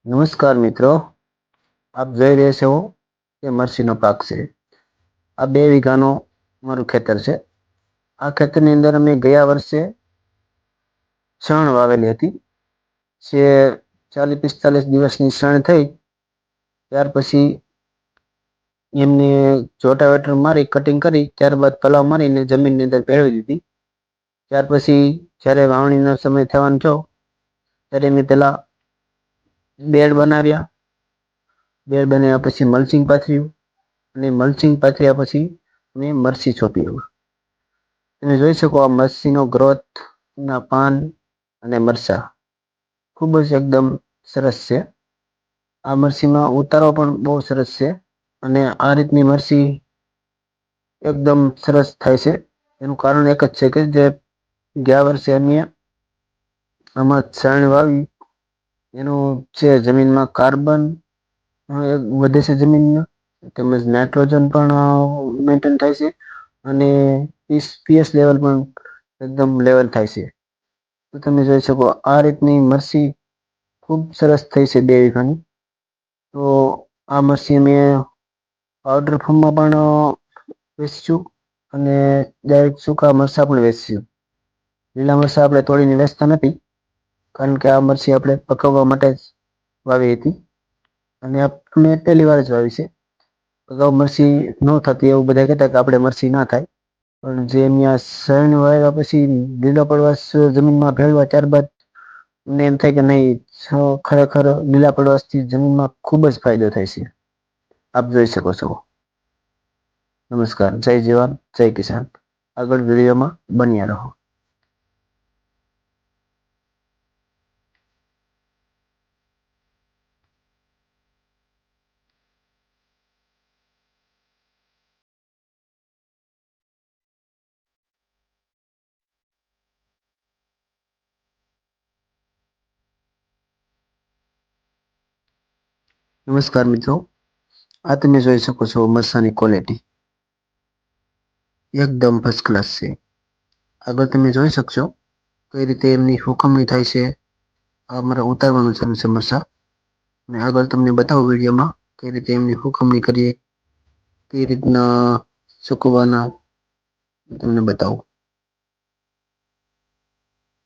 નમસ્કાર મિત્રો, આપ જોઈ રહ્યા છો કે મરસીનો પાક છે. આ 2 વીઘાનું મારું ખેતર છે. આ ખેતરની અંદર અમે ગયા વર્ષે શણ વાવેલી હતી. જે 40-45 દિવસની શણ થઈ ત્યાર પછી એમને રોટાવેટર મારી કટિંગ કરી ત્યારબાદ પલાવ મારીને જમીનની અંદર ભેળવી દીધી. ત્યાર પછી જ્યારે વાવણીનો સમય થવાનો થયો ત્યારે મેં પેલા બેડ બનાવ્યા. બેડ બનાવ્યા પછી મલ્ચિંગ પાથર્યું અને મલ્ચિંગ પાથર્યા પછી મેં મરચી છોપ્યું. તમે જોઈ શકો આ મરચીનો ગ્રોથ ના પાન અને મરચાં ખૂબ જ એકદમ સરસ છે. આ મરચીમાં ઉતારો પણ બહુ સરસ છે અને આ રીતની મરચી એકદમ સરસ થાય છે. એનું કારણ એક જ છે કે જે ગયા વર્ષે અમે આમાં છાણ વાવી એનું છે જમીનમાં કાર્બન વધે છે જમીનમાં તેમજ નાઇટ્રોજન પણ મેન્ટેન થાય છે. અને પીએચ લેવલ પણ એકદમ લેવલ થાય છે. તો તમે જોઈ શકો આ રીતની મરસી ખુબ સરસ થઈ છે 2 વીઘાની. તો આ મરસી મે પાવડર ફોર્મમાં પણ વેચશું અને ડાયરેક્ટ સૂકા મરસા પણ વેચશું. લીલા મરસા આપણે તોડીને વેચતા નથી. કારણ કે આ મરસી આપણે પકવવા માટે જ વાવી હતી. અને આપણે પહેલી વાર જ વાવી છે. અગાઉ મરસી ન થતી એવું બધા કહેતા કે આપણે મરસી ના થાય. પણ જે શણ વાવ્યા પછી લીલો પડવાશ જમીનમાં ભેળવ્યા ત્યારબાદ મને એમ થાય કે નહીં ખરેખર લીલા પડવાશથી જમીનમાં ખૂબ જ ફાયદો થાય છે. આપ જોઈ શકો છો. નમસ્કાર, જય જવાન, જય કિસાન. આગળ વિડીયોમાં બન્યા રહો. નમસ્કાર મિત્રો, આ તમે જોઈ શકો છો મરસાની ક્વોલિટી એકદમ ફર્સ્ટ ક્લાસ છે. આગળ તમે જોઈ શકશો કઈ રીતે એમની હુકમણી થાય છે. આ મારે ઉતારવાનું છે મરસા અને આગળ તમને બતાવો વિડીયોમાં કઈ રીતે એમની હુકમણી કરીએ. કઈ રીતના સુકવવાના તમને બતાવો.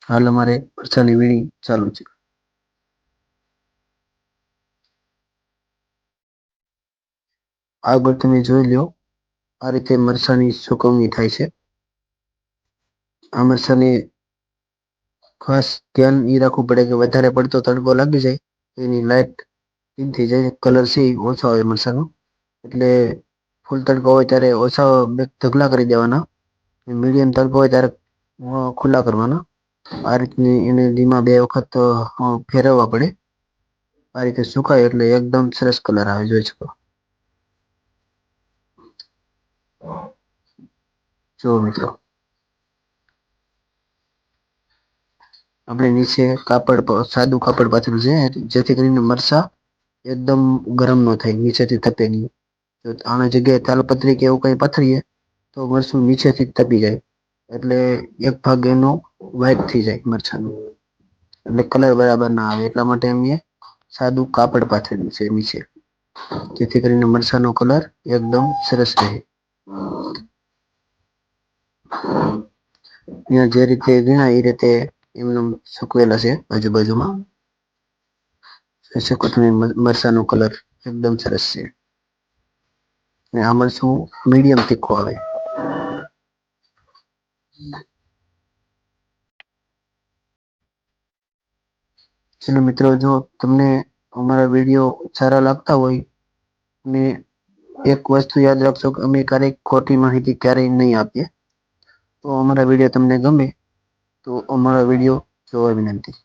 હાલ અમારે મરસાની વીણી ચાલુ છે. આગળ તમે જોઈ લો આ રીતે મરસાની સુકવણી થાય છે. આ મરસાને ખાસ ધ્યાન એ રાખવું પડે કે વધારે પડતો તડકો લાગી જાય એની લાઈટ થઈ જાય કલર છે ઓછો આવે મરસાનો એટલે ફૂલ તડકો હોય ત્યારે ઓછા ઢગલા કરી દેવાના. મીડિયમ તડકો હોય ત્યારે ખુલ્લા કરવાના. આ રીતની એને ધીમા 2 વખત ફેરવવા પડે. આ રીતે સુકાય એટલે એકદમ સરસ કલર આવે જોઈ શકો. જો મિત્રો આપણે નીચે કાપડ સાદું કાપડ પાથરેલું છે જેથી કરીને મરસા એકદમ ગરમ ન થાય નીચેથી તપે નહીં. આની જગ્યાએ તાલપત્રી કે એવું કઈ પાથરીએ તો મરસું નીચેથી જ તપી જાય. એટલે એક ભાગ એનો વાઈટ થઈ જાય મરચાંનો એટલે કલર બરાબર ના આવે એટલા માટે અમે સાદું કાપડ પાથરેલું છે નીચે. જેથી કરીને મરચાંનો કલર એકદમ સરસ રહે. ત્યાં જે રીતે વીણાય એ રીતે એમને સૂકવેલા છે આજુબાજુમાં. જોઈ શકો તમે મરચાંનો કલર એકદમ સરસ છે. ને આ મરચું મીડિયમ તીખું આવે. ચલો મિત્રો, જો તમને અમારા વિડીયો સારા લાગતા હોય ને એક વસ્તુ યાદ રાખશો કે અમે ક્યારેક ખોટી માહિતી ક્યારેય નહીં આપીએ. તો અમારા વિડીયો તમને ગમે તો અમારા વિડીયો જોવા વિનંતી.